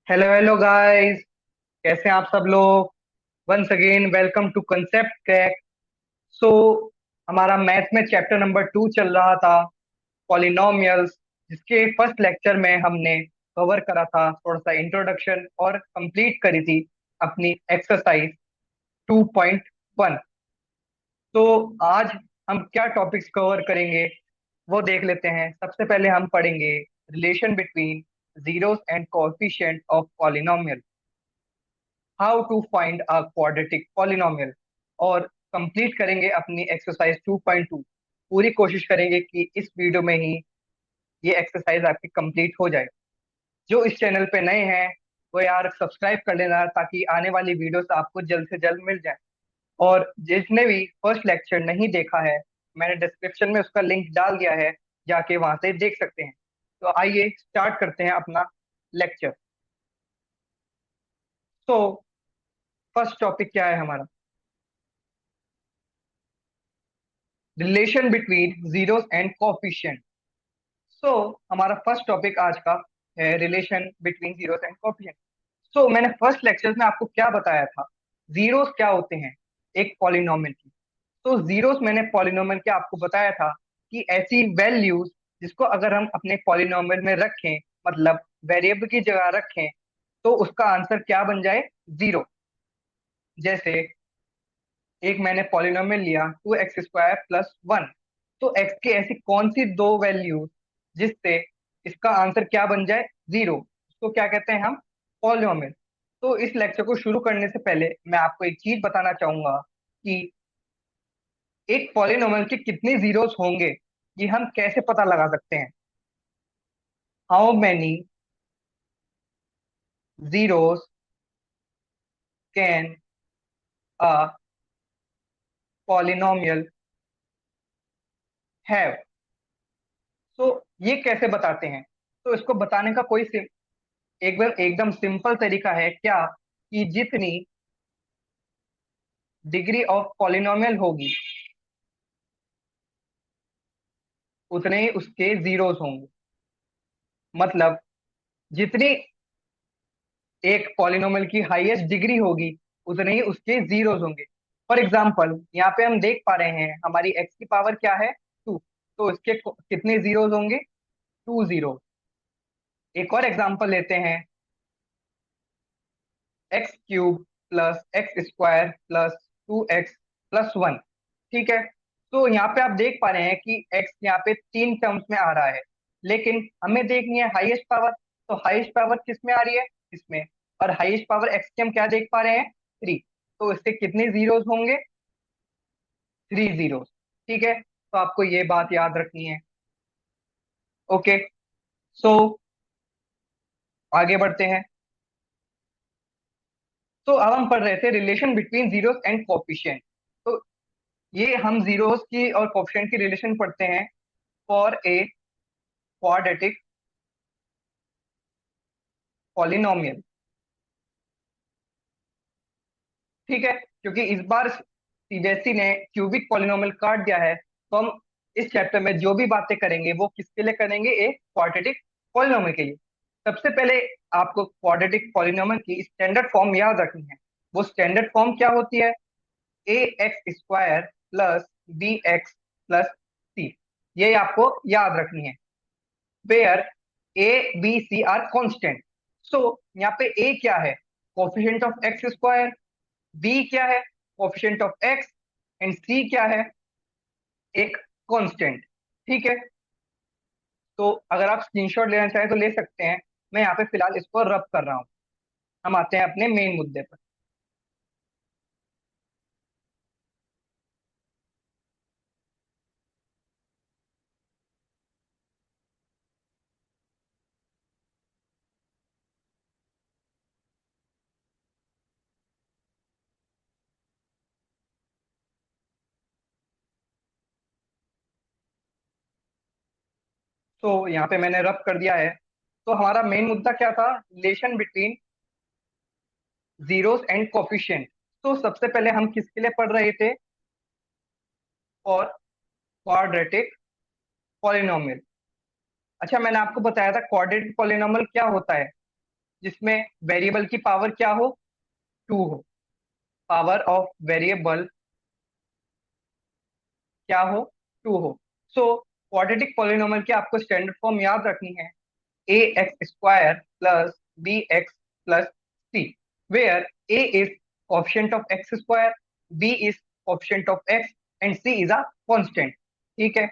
Hello hello guys. कैसे हैं आप सब लोग? Once again welcome to concept crack. So हमारा मैथ में चैप्टर नंबर 2 चल रहा था, पॉलिनोमियल्स, जिसके फर्स्ट लेक्चर में हमने कवर करा था थोड़ा सा इंट्रोडक्शन और कंप्लीट करी थी अपनी एक्सरसाइज 2.1। तो आज हम क्या टॉपिक्स कवर करेंगे वो देख लेते हैं। सबसे पहले हम पढ़ेंगे relation between zeros and coefficient of polynomial, how to find a quadratic polynomial, और कंप्लीट करेंगे अपनी एक्सरसाइज 2.2। पूरी कोशिश करेंगे कि इस वीडियो में ही ये एक्सरसाइज आपकी कंप्लीट हो जाए। जो इस चैनल पे नए हैं वो यार सब्सक्राइब कर लेना ताकि आने वाली वीडियोस आपको जल्द से जल्द मिल जाए। और जिसने भी फर्स्ट लेक्चर नहीं देखा है, मैंने डिस्क्रिप्शन में उसका लिंक डाल दिया है, जाके वहां से देख सकते हैं। तो आइए स्टार्ट करते हैं अपना लेक्चर। तो फर्स्ट टॉपिक क्या है हमारा? Relation between zeros and coefficient. So हमारा फर्स्ट टॉपिक आज का है relation between zeros and coefficient. So मैंने फर्स्ट लेक्चर में आपको क्या बताया था? जीरोस क्या होते हैं एक पॉलिनोमियल की। तो जीरोस मैंने पॉलिनोमियल के आपको बताया था कि ऐसी वैल्यूज जिसको अगर हम अपने पॉलिनोमियल में रखें, मतलब वेरिएबल की जगह रखें, तो उसका आंसर क्या बन जाए? जीरो। जैसे एक मैंने पॉलिनोमियल लिया 2x² + 1। तो x की ऐसी कौन सी दो वैल्यू जिससे इसका आंसर क्या बन जाए? जीरो, उसको क्या कहते हैं हम? पॉलिनोमियल। तो इस लेक्चर को शुरू करने से पहले मैं आपको एक चीज बताना चाहूंगा कि एक पॉलिनोमियल के कितने जीरोस होंगे ये हम कैसे पता लगा सकते हैं। How many zeros can a polynomial have. तो ये कैसे बताते हैं? तो इसको बताने का कोई एकदम सिंपल तरीका है क्या, कि जितनी डिग्री ऑफ पॉलिनोमियल होगी उतने ही उसके जीरोस होंगे। मतलब जितनी एक पॉलिनोमियल की हाईएस्ट डिग्री होगी उतने ही उसके जीरोस होंगे। फॉर एग्जाम्पल यहाँ पे हम देख पा रहे हैं हमारी एक्स की पावर क्या है? 2। तो इसके कितने जीरोस होंगे? 2 जीरो। एक और एग्जाम्पल लेते हैं, x³ + x² +2x + 1। ठीक है। तो यहाँ पे आप देख पा रहे हैं कि x यहाँ पे तीन टर्म्स में आ रहा है, लेकिन हमें देखनी है हाईएस्ट पावर। तो हाईएस्ट पावर किस में आ रही है? इसमें। और हाईएस्ट पावर x की हम क्या देख पा रहे हैं? 3। तो इससे कितने जीरोस होंगे? 3 जीरोस। ठीक है, तो आपको ये बात याद रखनी है। ओके। सो आगे बढ़ते हैं। तो अब हम पढ़ रहे थे relation between zeros and coefficient. तो ये हम जीरोस की और कोफिशिएंट की रिलेशन पढ़ते हैं फॉर ए क्वाड्रेटिक पॉलिनोमियल। ठीक है, क्योंकि इस बार सीबीएसई ने क्यूबिक पॉलिनोमियल काट दिया है, तो हम इस चैप्टर में जो भी बातें करेंगे वो किसके लिए करेंगे? एक क्वाड्रेटिक पॉलिनोमियल के लिए। सबसे पहले आपको क्वाड्रेटिक पॉलिनोमियल की स्टैंडर्ड फॉर्म याद रखनी है। वो स्टैंडर्ड फॉर्म क्या होती है? ax² + bx + c। ये आपको याद रखनी है। Where a b c are constant. So यहाँ पे a क्या है? Coefficient of x²। b क्या है? Coefficient of x। And c क्या है? एक कांस्टेंट। ठीक है। तो अगर आप स्क्रीनशॉट लेना चाहें तो ले सकते हैं। मैं यहाँ पे फिलहाल इसको रब कर रहा हूँ। हम आते हैं अपने मेन मुद्दे पर। तो यहाँ पे मैंने रब कर दिया है। तो हमारा मेन मुद्दा क्या था? Relation between zeros and coefficient. तो सबसे पहले हम किसके लिए पढ़ रहे थे? और क्वाड्रेटिक पॉलिनोमियल। अच्छा, मैंने आपको बताया था क्वाड्रेटिक पॉलिनोमियल क्या होता है। जिसमें वेरिएबल की पावर क्या हो, 2 हो, पावर ऑफ वेरिएबल क्या हो, 2 हो। सो क्वाड्रेटिक पॉलिनोमियल की आपको स्टैंडर्ड फॉर्म याद रखनी है, A X square plus B X plus C, where A is coefficient of x square, B is coefficient of X and C is a constant. ठीक है।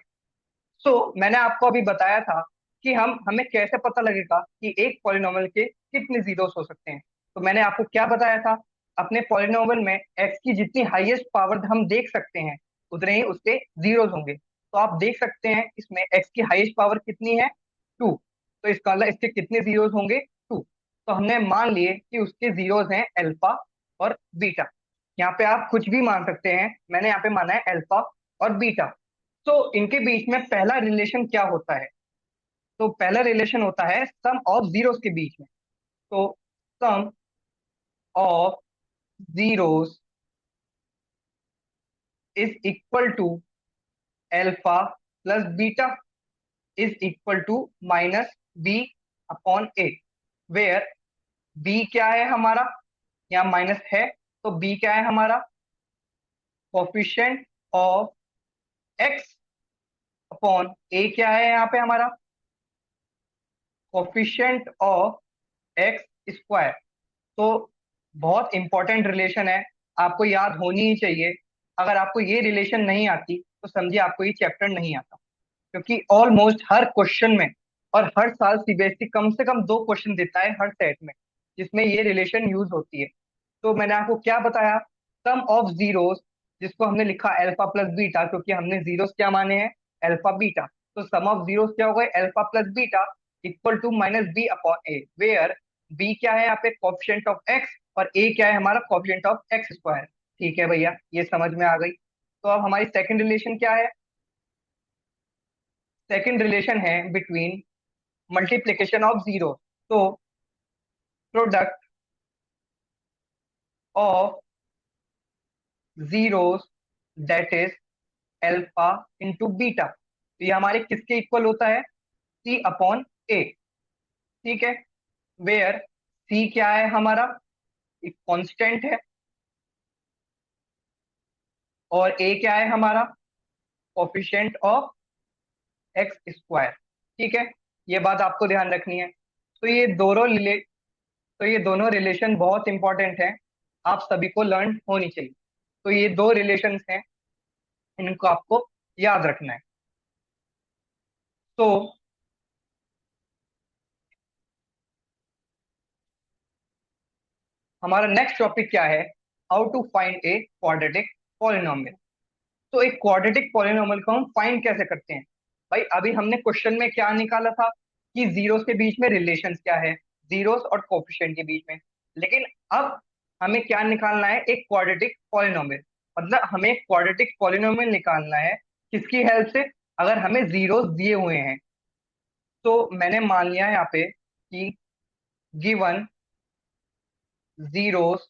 मैंने आपको अभी बताया था कि हमें कैसे पता लगेगा कि एक पॉलिनोमियल के कितने जीरोस हो सकते हैं। तो मैंने आपको क्या बताया था, अपने पॉलिनोमियल में एक्स की जितनी हाईएस्ट पावर हम देख सकते हैं उतने ही उसके जीरोस होंगे। तो आप देख सकते हैं इसमें एक्स की हाईएस्ट पावर कितनी है, 2। तो इसका मतलब इसके कितने जीरोस होंगे, 2। तो हमने मान लिए कि उसके जीरोस हैं अल्फा और बीटा। यहाँ पे आप कुछ भी मान सकते हैं, मैंने यहाँ पे माना है अल्फा और बीटा। तो इनके बीच में पहला रिलेशन क्या होता है, तो पहला रिलेशन होता है सम ऑफ जीरोस के बीच में। तो sum of zeros is equal to alpha plus beta is equal to minus B upon A, where B क्या है हमारा, यहाँ माइनस है, तो बी क्या है हमारा, कोफिशिएंट ऑफ एक्स अपॉन ए क्या है यहाँ पे हमारा, कोफिशिएंट ऑफ एक्स स्क्वायर। तो बहुत इंपॉर्टेंट रिलेशन है, आपको याद होनी ही चाहिए। अगर आपको ये रिलेशन नहीं आती तो समझिए आपको ये चैप्टर नहीं आता, क्योंकि ऑलमोस्ट हर क्वेश्चन में और हर साल सीबीएसई कम से कम 2 क्वेश्चन देता है हर सेट में जिसमें ये रिलेशन यूज होती है। तो मैंने आपको क्या बताया, सम ऑफ जीरोस, जिसको हमने लिखा अल्फा प्लस बीटा, क्योंकि हमने जीरोस क्या माने हैं, अल्फा बीटा। तो सम ऑफ जीरोस क्या हो गए, alpha plus beta equal to minus B upon A, where B क्या है यहाँ पे, कोएफिशिएंट ऑफ एक्स, और ए क्या है हमारा, कोएफिशिएंट ऑफ एक्स स्क्वायर। ठीक है भैया, ये समझ में आ गई। तो अब हमारी सेकंड रिलेशन क्या है, सेकंड रिलेशन है बिटवीन मल्टीप्लीकेशन ऑफ जीरो। तो product of zeros that is alpha into beta, तो ये हमारे किसके इक्वल होता है, सी अपॉन ए। ठीक है, वेयर सी क्या है हमारा, एक कांस्टेंट है, और ए क्या है हमारा, कोफिशिएंट ऑफ एक्स स्क्वायर। ठीक है, ये बात आपको ध्यान रखनी है। तो ये दोनों रिले तो ये दोनों रिलेशन बहुत इंपॉर्टेंट हैं, आप सभी को लर्न होनी चाहिए। तो ये 2 रिलेशंस हैं, इनको आपको याद रखना है। तो हमारा नेक्स्ट टॉपिक क्या है, how to find a quadratic polynomial. तो एक क्वाड्रेटिक पॉलिनोमियल को हम फाइंड कैसे करते हैं, भाई अभी हमने क्वेश्चन में क्या निकाला था कि जीरोस के बीच में रिलेशंस क्या है, जीरोस और कोफिशिएंट के बीच में। लेकिन अब हमें क्या निकालना है, एक क्वाड्रेटिक पॉलिनोमियल। मतलब हमें एक क्वाड्रेटिक पॉलिनोमियल निकालना है, किसकी हेल्प से, अगर हमें जीरोस दिए हुए हैं। तो मैंने मान लिया यहाँ पे कि given zeros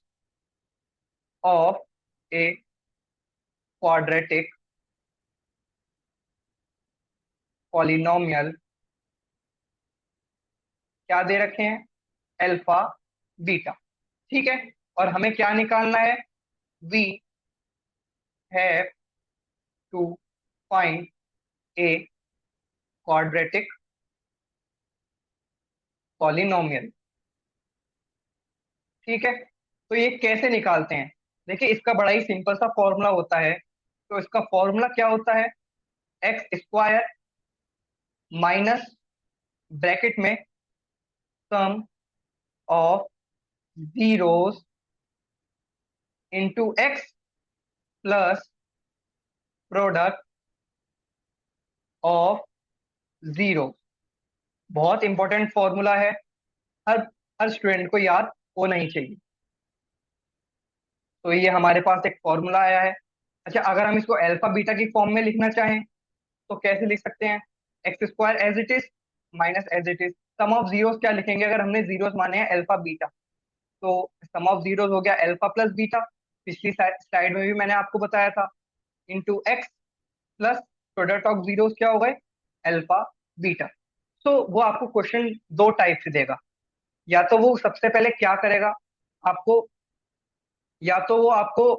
of A quadratic polynomial क्या दे रखे हैं, अल्फा बीटा। ठीक है, और हमें क्या निकालना है, we have to find a quadratic polynomial. ठीक है, तो ये कैसे निकालते हैं, देखिए इसका बड़ा ही सिंपल सा फॉर्मूला होता है। तो इसका फॉर्मूला क्या होता है, एक्स स्क्वायर माइनस ब्रैकेट में sum of zeros into x plus product of zero. बहुत इंपॉर्टेंट फॉर्मूला है, हर हर स्टूडेंट को याद होना ही चाहिए। तो ये हमारे पास एक फॉर्मूला आया है। अच्छा, अगर हम इसको अल्फा बीटा की फॉर्म में लिखना चाहें तो कैसे लिख सकते हैं, x square as it is minus as it is sum of zeros क्या लिखेंगे, अगर हमने जीरोस माने हैं अल्फा बीटा, तो सम ऑफ जीरोस हो गया अल्फा प्लस बीटा, पिछली स्लाइड में भी मैंने आपको बताया था, into x plus product of zeros क्या हो गए, अल्फा बीटा। तो वो आपको क्वेश्चन 2 टाइप से देगा, या तो वो सबसे पहले क्या करेगा, आपको, या तो वो आपको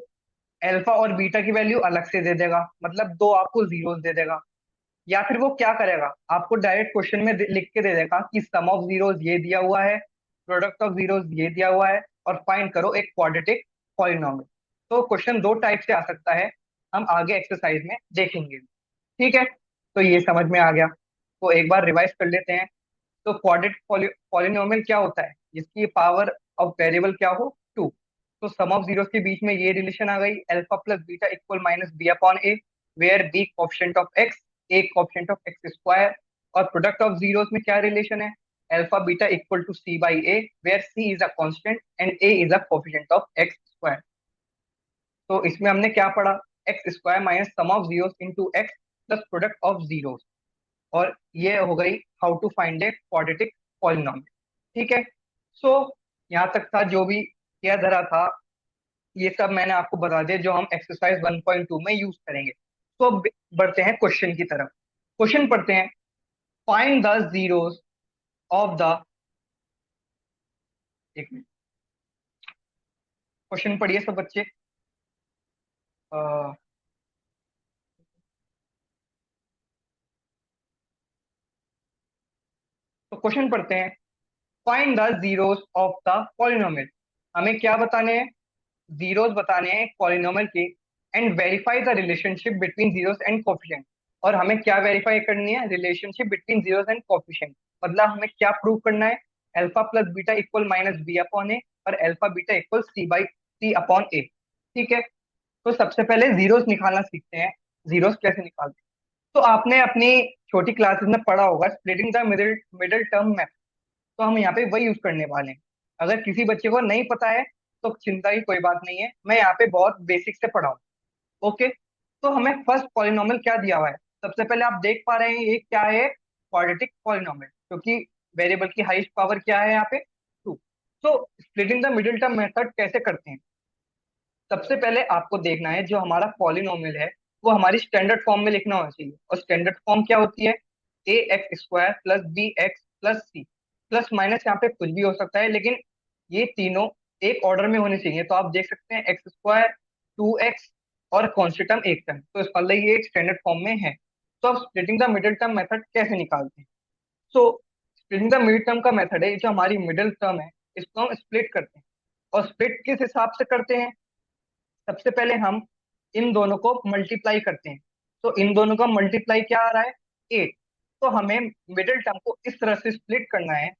अल्फा और बीटा की वैल्यू अलग से दे देगा, मतलब दो आपको जीरोस दे देगा। या फिर वो क्या करेगा, आपको डायरेक्ट क्वेश्चन में लिख के दे देगा कि सम ऑफ जीरोस ये दिया हुआ है, प्रोडक्ट ऑफ जीरोस ये दिया हुआ है, और फाइंड करो एक क्वाड्रेटिक पॉलिनॉमियल। तो क्वेश्चन दो टाइप से आ सकता है, हम आगे एक्सरसाइज में देखेंगे। ठीक है, तो ये समझ में आ गया। तो एक बार रिवाइज कर लेते हैं। तो क्वाड्रेटिक पॉलिनोमियल क्या होता है, जिसकी पावर ऑफ वेरिएबल क्या हो, टू। तो सम ऑफ जीरोस के बीच में ये रिलेशन आ गई, alpha plus beta equal minus B upon A, where b coefficient of x, a coefficient of x square. और प्रोडक्ट ऑफ जीरोस में क्या रिलेशन है, alpha beta equal to c by a, where c is a constant and a is a coefficient of x square. तो इसमें हमने क्या पढ़ा, x square minus sum of zeros into x plus product of zeros. और ये हो गई how to find a quadratic polynomial. ठीक है, सो यहाँ तक था जो भी किया धरा था, ये सब मैंने आपको बता दिया जो हम एक्सरसाइज 1.2 में यूज करेंगे। तो अब बढ़ते हैं क्वेश्चन की तरफ। क्वेश्चन पढ़ते हैं, find the zeros of the, एक मिनट, क्वेश्चन पढ़िए सब बच्चे। अ, तो क्वेश्चन पढ़ते हैं, find the zeros of the polynomial. हमें क्या बताने हैं, जीरोस बताने हैं पॉलिनोमियल के, and verify the relationship between zeros and coefficient. और हमें क्या वेरीफाई करनी है, relationship between zeros and coefficient. मतलब हमें क्या प्रूव करना है, alpha plus beta equal minus B upon A, और alpha beta equal C upon ए। ठीक है, तो सबसे पहले जीरोस निकालना सीखते हैं। जीरोस कैसे निकालते हैं, तो आपने अपनी छोटी क्लासेस में पढ़ा होगा splitting the middle middle term. तो हम यहाँ पे वही यूज करने वाले हैं। अगर किसी बच्चे को नहीं पता है तो चिंता की कोई बात नहीं है, मैं यहाँ पे बहुत बेसिक से पढ़ाऊँ। ओके, तो हमें फर्स्ट पॉलिनोमियल क्या दिया हुआ है, सबसे पहले आप देख पा रहे हैं ये क्या है, क्वाड्रेटिक पॉलिनोमियल, क्योंकि वेरिएबल की हाईएस्ट पावर क्या है यहाँ पे, टू। तो splitting the middle term method कैसे करते हैं, सबसे पहले आपको देखना है जो हमारा पॉलिनोमियल है वो हमारी स्टैंडर्ड फॉर्म में लिखना होना चाहिए। और स्टैंडर्ड फॉर्म क्या होती है, A X square plus B X plus C. Plus minus यहाँ पे कुछ भी हो सकता है, लेकिन ये तीनों एक ऑर्डर में होने चाहिए। तो आप देख सकते हैं एक्स स्क्वायर, टू एक्स, और कॉन्स्टेंट टर्म एक टर्म, तो इसका मतलब ये एक स्टैंडर्ड फॉर्म में है। तो अब splitting the middle term method कैसे निकालते हैं, सो स्प्लिटिंग द मिडिल टर्म का मेथड है, ये जो हमारी मिडिल टर्म है इसको हम स्प्लिट करते हैं। और स्प्लिट किस हिसाब से करते हैं, सबसे पहले हम इन दोनों को मल्टीप्लाई करते हैं। तो इन दोनों का मल्टीप्लाई क्या आ रहा है, एट। तो हमें मिडिल टर्म को इस तरह से स्प्लिट करना है,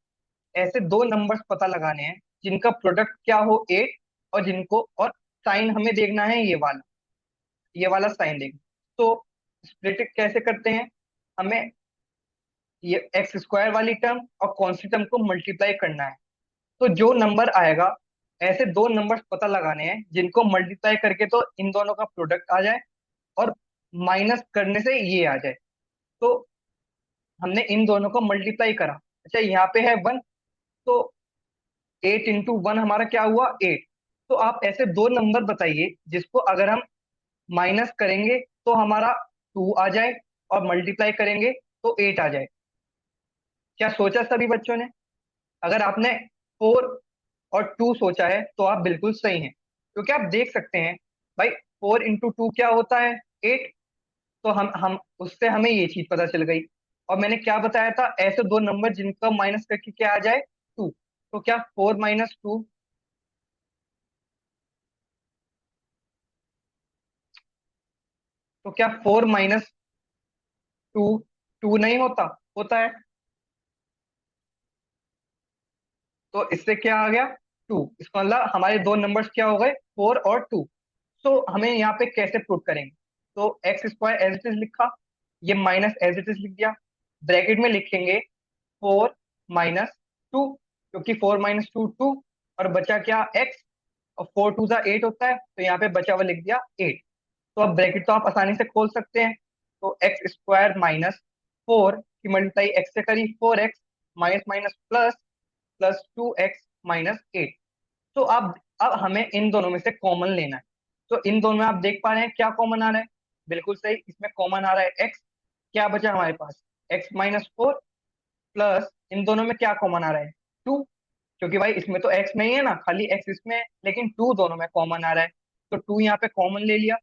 ऐसे दो नंबर्स पता लगाने हैं जिनका प्रोडक्ट क्या हो एट, और जिनको, और साइन हमें देखना है ये वाला साइन देखना। तो स्प्लिट कैसे करते हैं, हमें ये एक्स स्क्वायर वाली टर्म और कॉन्स्टेंट टर्म को मल्टीप्लाई करना है। तो जो नंबर आएगा, ऐसे दो नंबर्स पता लगाने हैं जिनको मल्टीप्लाई करके तो इन दोनों का प्रोडक्ट आ जाए, और माइनस करने से ये आ जाए। तो हमने इन दोनों को मल्टीप्लाई करा, अच्छा यहाँ पे है वन, तो एट इंटू वन हमारा क्या हुआ, एट। तो आप ऐसे दो नंबर बताइए जिसको अगर हम माइनस करेंगे तो हमारा टू आ जाए, और मल्टीप्लाई करेंगे तो एट आ जाए। क्या सोचा सभी बच्चों ने, अगर आपने फोर और टू सोचा है तो आप बिल्कुल सही हैं, क्योंकि आप देख सकते हैं भाई, फोर इंटू टू क्या होता है, एट। तो हम उससे हमें ये चीज पता चल गई। और मैंने क्या बताया था, ऐसे दो नंबर जिनका माइनस करके क्या आ जाए, टू। तो क्या फोर माइनस टू, तो क्या फोर माइनस टू टू नहीं होता, होता है। तो इससे क्या आ गया, टू। इसका मतलब हमारे दो नंबर्स क्या हो गए, फोर और टू। तो हमें यहाँ पे कैसे प्रूव करेंगे, तो x square as it is लिखा, ये माइनस एज इट इज लिख दिया, ब्रैकेट में लिखेंगे फोर माइनस टू, क्योंकि फोर माइनस टू टू, और बचा क्या एक्स, और फोर टू सा एट होता है, तो यहाँ पे बचा हुआ लिख दिया एट। तो अब ब्रैकेट तो आप आसानी से खोल सकते हैं। तो एक्स स्क्वायर माइनस फोर की मल्टीप्लाई एक्स से करी, four x minus minus plus, plus two x minus eight. तो अब हमें इन दोनों में से कॉमन लेना है। तो इन दोनों में आप देख पा रहे हैं क्या कॉमन आ रहा है, बिल्कुल सही, इसमें कॉमन आ रहा है एक्स। क्या बचा हमारे पास, एक्स माइनस फोर, प्लस इन दोनों में क्या कॉमन आ रहा है, टू। क्योंकि भाई इसमें तो एक्स नहीं है ना, खाली एक्स इसमें है, लेकिन टू दोनों में कॉमन आ रहा है, तो टू यहाँ पे कॉमन ले लिया,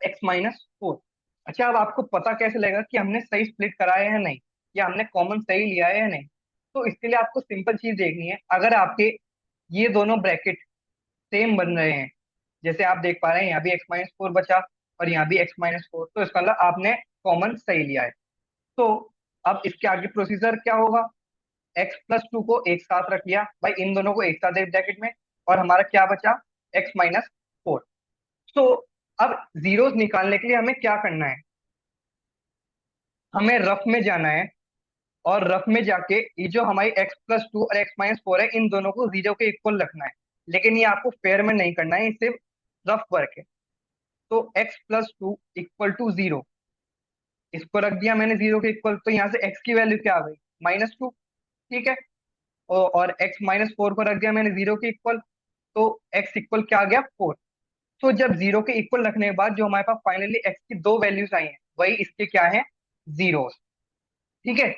x-4। अच्छा, अब आपको पता कैसे लगेगा कि हमने सही स्प्लिट कराया है या नहीं, या हमने कॉमन सही लिया है या नहीं? तो इसके लिए आपको सिंपल चीज देखनी है। अगर आपके ये दोनों ब्रैकेट सेम बन रहे हैं, जैसे आप देख पा रहे हैं यहाँ भी x-4 बचा और यहाँ भी x-4, तो इसका मतलब आपने कॉमन सही लिया है। तो अब इसके आगे प्रोसीजर क्या होगा? x+2 को एक साथ रख लिया भाई, इन दोनों को एक साथ एक ब्रैकेट में, और हमारा क्या बचा? x-4। तो अब जीरोस निकालने के लिए हमें क्या करना है? हमें रफ में जाना है, और रफ में जाके ये जो हमारी x+2 और x-4 है, इन दोनों को जीरो के इक्वल रखना है। लेकिन ये आपको फेयर में नहीं करना है, ये सिर्फ रफ वर्क है। तो x+2 इक्वल टू जीरो, इसको रख दिया मैंने जीरो के इक्वल, तो यहाँ से x की वैल्यू क्या आ गई? -2। ठीक है। और x-4 को रख दिया मैंने जीरो के इक्वल, तो x इक्वल क्या आ गया? 4। तो जब जीरो के इक्वल रखने के बाद जो हमारे पास फाइनली x की दो वैल्यूज आई हैं, वही इसके क्या है? जीरो। ठीक है।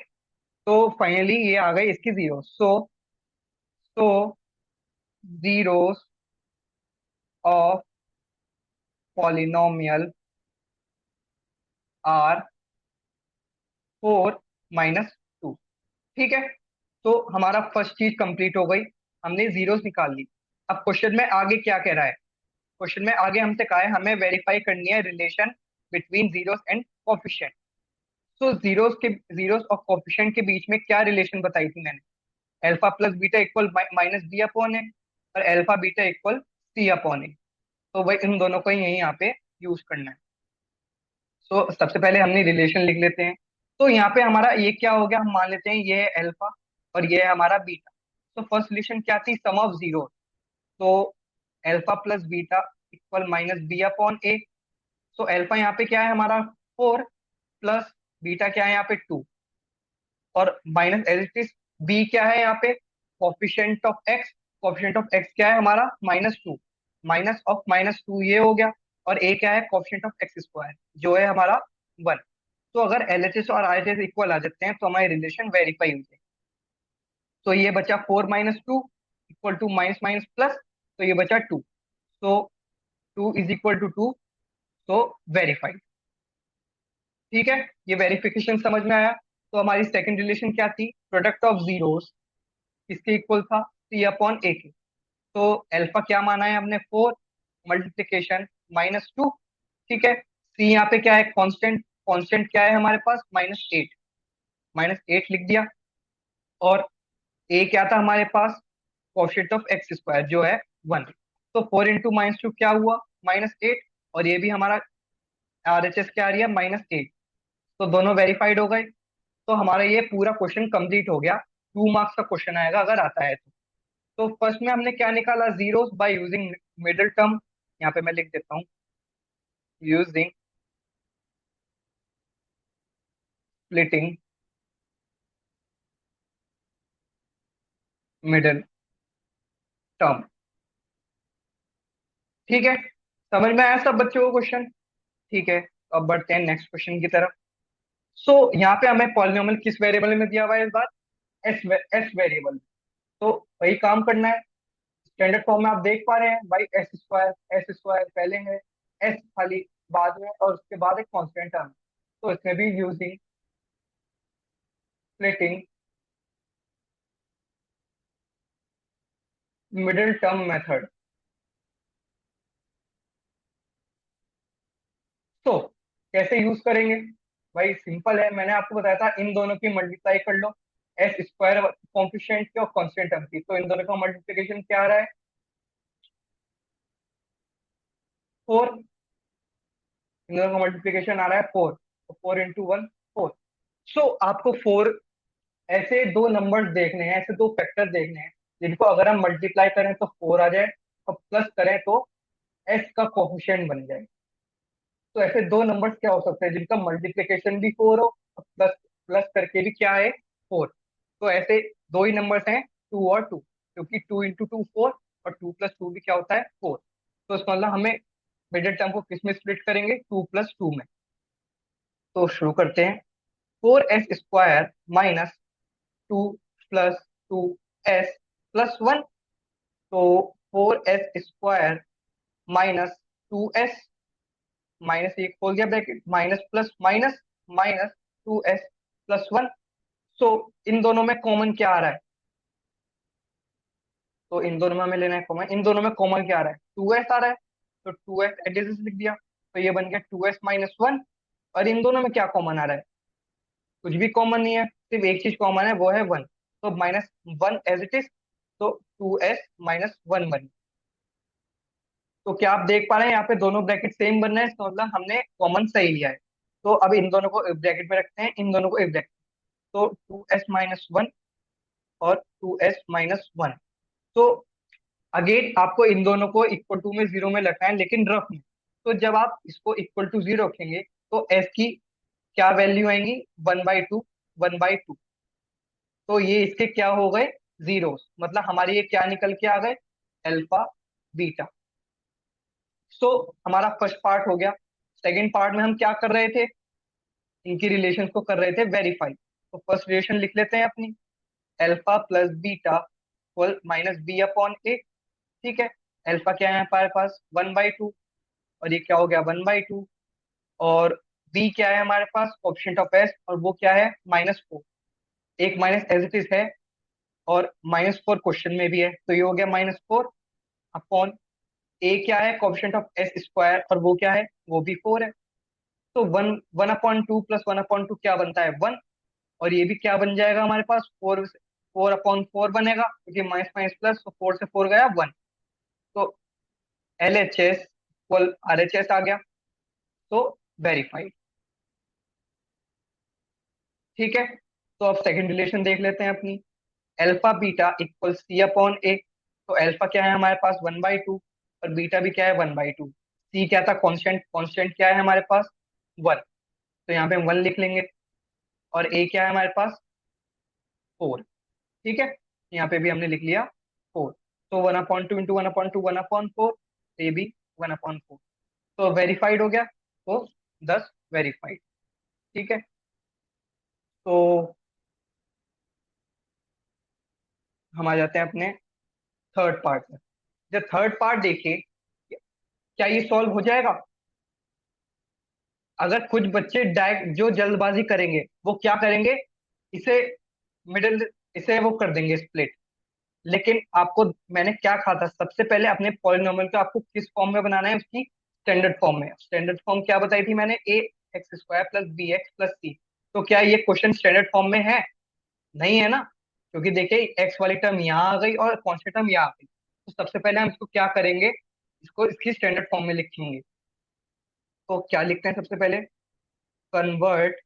तो फाइनली ये आ गई इसकी zero. So zeros of polynomial are 4 - 2। ठीक है। तो हमारा फर्स्ट चीज कंप्लीट हो गई, हमने जीरोस निकाल ली। अब क्वेश्चन में आगे क्या कह रहा है? क्वेश्चन में आगे हमसे कहा है हमें वेरीफाई करनी है relation between zeros and coefficient. तो जीरोस और कोफिशिएंट के बीच में क्या रिलेशन बताई थी मैंने? Alpha plus beta equal -b upon A, और alpha beta equal c upon A. तो भाई इन दोनों को ही यही यहाँ पे यूज करना है। सो सबसे पहले हमने रिलेशन लिख लेते हैं। तो यहाँ पे हमारा ये क्या हो गया, हम मान लेते हैं ये है अल्फा और ये है हमारा बीटा। तो फर्स्ट रिलेशन क्या थी? Sum of zero. तो alpha plus beta equal -b upon A. तो अल्फा यहाँ पे क्या है हमारा? 4, प्लस बीटा क्या है यहाँ पे? 2, और minus as it is b क्या है यहाँ पे? Coefficient of x. Coefficient of x क्या है हमारा? -2। -2 ये हो गया। और ए क्या है? कोफिशिएंट ऑफ एक्स स्क्वायर, जो है हमारा 1। तो अगर एलएचएस और आरएचएस इक्वल आ जाते हैं तो हमारी रिलेशन वेरीफाई हो जाएगी। तो ये बचा 4 - 2 equal to minus minus plus, तो ये बचा 2। तो 2 = 2, तो वेरीफाइड। ठीक है। ये वेरिफिकेशन समझ में आया। तो हमारी सेकंड रिलेशन क्या थी? प्रोडक्ट ऑफ जीरोस किसके इक्वल था? c/a के। तो अल्फा क्या माना है हमने? 4, मल्टीप्लीकेशन -2। ठीक है। c यहाँ पे क्या है? कांस्टेंट। कांस्टेंट क्या है हमारे पास? -8। -8 लिख दिया। और a क्या था हमारे पास? कोफिशिएंट ऑफ एक्स स्क्वायर, जो है 1। तो 4 × -2 क्या हुआ? -8। और ये भी हमारा आरएचएस क्या आ रही है? -8। तो दोनों वेरीफाइड हो गए। तो हमारा ये पूरा क्वेश्चन कंप्लीट हो गया। 2 मार्क्स का क्वेश्चन आएगा अगर आता है तो फर्स्ट में हमने क्या निकाला? Zeros by using middle term. यहाँ पे मैं लिख देता हूँ, यूजिंग स्प्लिटिंग मिडिल टर्म। ठीक है। समझ में आया सब बच्चों को क्वेश्चन? ठीक है, तो अब बढ़ते हैं नेक्स्ट क्वेश्चन की तरफ। सो यहाँ पे हमें पॉलिनोमियल किस वेरिएबल में दिया हुआ है इस बार? S variable. तो वही काम करना है। स्टैंडर्ड फॉर्म में आप देख पा रहे हैं भाई, एस स्क्वायर पहले है, एस खाली बाद में, और उसके बाद एक कांस्टेंट टर्म। तो इसमें भी using splitting middle term method. तो कैसे यूज करेंगे? भाई सिंपल है, मैंने आपको बताया था इन दोनों की मल्टीप्लाई कर लो, एस स्क्वायर कॉम्पिशेंट की और कांस्टेंट टर्म की। तो इन दोनों का मल्टीप्लिकेशन क्या आ रहा है? 4। इन दोनों का मल्टीप्लिकेशन आ रहा है 4। तो 4 × 1 4। सो आपको 4 ऐसे दो नंबर्स देखने हैं, ऐसे दो फैक्टर देखने हैं जिनको अगर हम मल्टीप्लाई करें तो 4 आ जाए, और प्लस करें तो एस का कोफिशिएंट बन जाए। तो ऐसे दो नंबर्स क्या हो सकते हैं जिनका मल्टीप्लिकेशन भी 4 हो और प्लस प्लस करके भी क्या है? 4। तो ऐसे दो ही नंबर्स हैं, 2 और 2, क्योंकि 2 × 2 4, और 2 + 2 भी क्या होता है? 4। तो इसका मतलब हमें मिडिल टर्म को किस में स्प्लिट करेंगे? 2 + 2 में। तो शुरू करते हैं। 4s² - 2 + 2s प्लस वन, तो 4s² माइनस 2s माइनस एक खोल दिया bracket, minus plus minus minus 2s+1। सो इन दोनों में कॉमन क्या आ रहा है? तो इन दोनों में हमें लेना है कॉमन, इन दोनों में कॉमन क्या आ रहा है? 2s आ रहा है, तो 2s एडिशन लिख दिया, तो ये बन गया 2s-1। और इन दोनों में क्या कॉमन आ रहा है? कुछ भी कॉमन नहीं है, सिर्फ एक चीज कॉमन है, वो है वन, तो -1 एज इट इज, तो 2s-1 बन। तो क्या आप देख पा रहे हैं यहाँ पे दोनों ब्रैकेट सेम बन रहे हैं, इसका मतलब हमने कॉमन सही लिया है। तो अब इन दोनों को ब्रैकेट में रखते हैं, इन दोनों को एक ब्रैकेट, तो 2s-1 और 2s-1। तो अगेन आपको इन दोनों को इक्वल टू में जीरो में रखना है, लेकिन रफ में। तो जब आप इसको इक्वल टू जीरो रखेंगे तो s की क्या वैल्यू आएंगी? 1/2, 1/2। तो ये इसके क्या हो गए? जीरो, मतलब हमारे ये क्या निकल के आ गए? Alpha beta. सो हमारा फर्स्ट पार्ट हो गया। सेकंड पार्ट में हम क्या कर रहे थे? इनकी रिलेशन को कर रहे थे वेरीफाई। तो फर्स्ट रिलेशन लिख लेते हैं अपनी, alpha plus beta equal -b/a। ठीक है, अल्फा क्या है हमारे पास? 1/2, और ये क्या हो गया? 1/2। और बी क्या है हमारे पास? ऑप्शन ऑफ एस, और वो क्या है? -4। एक माइनस एज इट इज है, और -4 क्वेश्चन में भी है, तो ये हो गया -4 अपॉन ए क्या है? कोएफिशिएंट ऑफ s² और वो क्या है? वो भी 4 है। तो 1/2 प्लस 1/2 क्या बनता है? 1। और ये भी क्या बन जाएगा हमारे पास? 4/4 बनेगा, क्योंकि माइनस माइनस प्लस, तो 4 से 4 गया 1। तो LHS इक्वल RHS आ गया, तो वेरीफाइड। ठीक है, तो अब सेकंड रिलेशन देख लेते हैं अपनी, अल्फा बीटा इक्वल C/A। तो अल्फा क्या है हमारे पास? 1/2, और बीटा भी क्या है? 1/2। सी क्या था? कांस्टेंट, कांस्टेंट क्या है हमारे पास? 1, तो यहाँ पे हम 1 लिख लेंगे। और ए क्या है हमारे पास? 4। ठीक है, यहाँ पे भी हमने लिख लिया 4। तो 1/2 इंटू 1/2, 1/4, ये भी 1/4। तो वेरीफाइड हो गया, तो 10 वेरीफाइड। ठीक है, तो हम आ जाते हैं अपने थर्ड पार्ट में। जब थर्ड पार्ट देखिए, क्या ये सॉल्व हो जाएगा? अगर कुछ बच्चे डायरेक्ट जो जल्दबाजी करेंगे वो क्या करेंगे? इसे मिडिल, इसे वो कर देंगे स्प्लिट। लेकिन आपको मैंने क्या कहा था? सबसे पहले अपने पॉलिनोमियल को आपको किस फॉर्म में बनाना है? उसकी स्टैंडर्ड फॉर्म में। स्टैंडर्ड फॉर्म क्या बताई थी मैंने? ax² plus bx+c। तो क्या ये क्वेश्चन स्टैंडर्ड फॉर्म में है? नहीं है ना, क्योंकि देखिए एक्स वाली टर्म यहाँ आ गई और कॉन्स्टेंट टर्म यहाँ आ गई। तो सबसे पहले हम इसको क्या करेंगे? इसको इसकी स्टैंडर्ड फॉर्म में लिखेंगे। तो क्या लिखते हैं सबसे पहले? Convert